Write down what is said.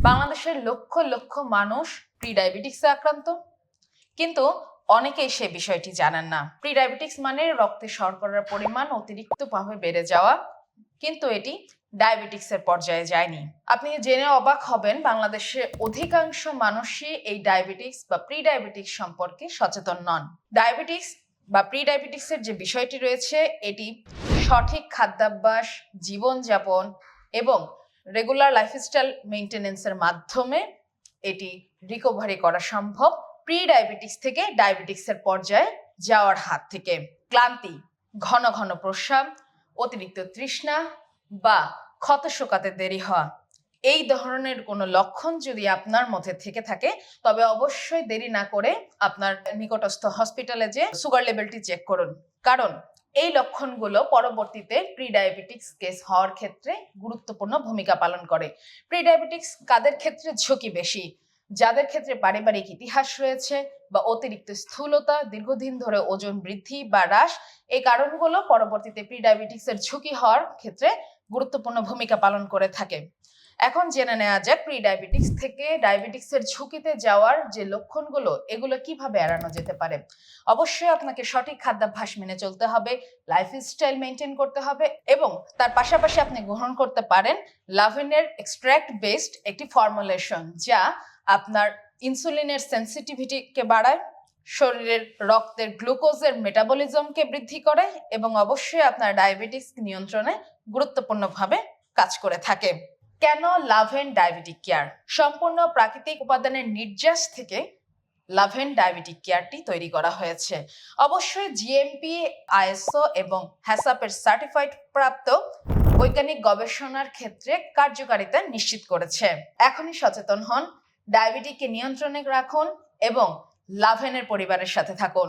বাংলাদেশের লক্ষ লক্ষ মানুষ প্রিডায়াবেটিক্সে আক্রান্ত, কিন্তু অনেকেই সে বিষয়টি জানেন না। প্রিডায়াবেটিক্স মানে রক্তে শর্করার পরিমাণ অতিরিক্তভাবে বেড়ে যাওয়া, কিন্তু এটি ডায়াবেটিক্সের পর্যায়ে যায়নি। আপনি জেনে অবাক হবেন, বাংলাদেশে অধিকাংশ মানুষই এই ডায়াবেটিক্স বা প্রিডায়াবেটিক্স সম্পর্কে সচেতন নন। ডায়াবেটিক্স বা প্রিডায়াবেটিক্সের যে বিষয়টি রয়েছে, এটি সঠিক খাদ্যাভ্যাস, জীবনযাপন এবং রেগুলার লাইফস্টাইল মেইনটেনেন্সের মাধ্যমে এটি রিকভারি করা সম্ভব প্রিডায়াবেটিক্স থেকে ডায়াবেটিক্সের পর্যায়ে যাওয়ার হাত থেকে। ক্লান্তি, ঘন ঘন প্রস্রাব, অতিরিক্ত তৃষ্ণা বা ক্ষত শুকাতে দেরি হওয়া, এই ধরনের কোনো লক্ষণ যদি আপনার মধ্যে থেকে থাকে, তবে অবশ্যই দেরি না করে আপনার নিকটস্থ হসপিটালে যে সুগার লেভেলটি চেক করুন, কারণ এই লক্ষণগুলো পরবর্তীতে প্রিডায়াবেটিক্স কেস হওয়ার ক্ষেত্রে গুরুত্বপূর্ণ ভূমিকা পালন করে। প্রিডায়াবেটিক্স কাদের ক্ষেত্রে ঝুঁকি বেশি? যাদের ক্ষেত্রে পারিবারিক ইতিহাস রয়েছে বা অতিরিক্ত স্থূলতা, দীর্ঘদিন ধরে ওজন বৃদ্ধি বা হ্রাস, এই কারণগুলো পরবর্তীতে প্রিডায়াবেটিক্সের ঝুঁকি হওয়ার ক্ষেত্রে গুরুত্বপূর্ণ ভূমিকা পালন করে থাকে। এখন জেনে নেওয়া যাক প্রিডায়াবেটিক্স থেকে ডায়াবেটিক্সের ঝুঁকিতে যাওয়ার যে লক্ষণগুলো, এগুলো কিভাবে এড়ানো যেতে পারে। অবশ্যই আপনাকে সঠিক খাদ্যাভ্যাস মেনে চলতে হবে, লাইফস্টাইল মেনটেন করতে হবে এবং তার পাশাপাশি আপনি গ্রহণ করতে পারেন লাভেনের এক্সট্রাক্ট বেসড একটি ফর্মুলেশন, যা আপনার ইনসুলিনের সেন্সিটিভিটিকে বাড়ায়, শরীরের রক্তের গ্লুকোজের মেটাবলিজমকে বৃদ্ধি করে এবং অবশ্যই আপনার ডায়াবেটিক্স নিয়ন্ত্রণে গুরুত্বপূর্ণভাবে কাজ করে থাকে। কেন লাভেন ডায়াবেটিক কেয়ার? সম্পূর্ণ প্রাকৃতিক উপাদানের নির্যাস থেকে লাভেন ডায়াবেটিক কেয়ারটি তৈরি করা হয়েছে। অবশ্যই জিএমপি, আইএসও এবং হ্যাসাপের সার্টিফাইড প্রাপ্ত বৈজ্ঞানিক গবেষণার ক্ষেত্রে কার্যকারিতা নিশ্চিত করেছে। এখনই সচেতন হন, ডায়াবেটিককে নিয়ন্ত্রণে রাখুন এবং লাভেনের পরিবারের সাথে থাকুন।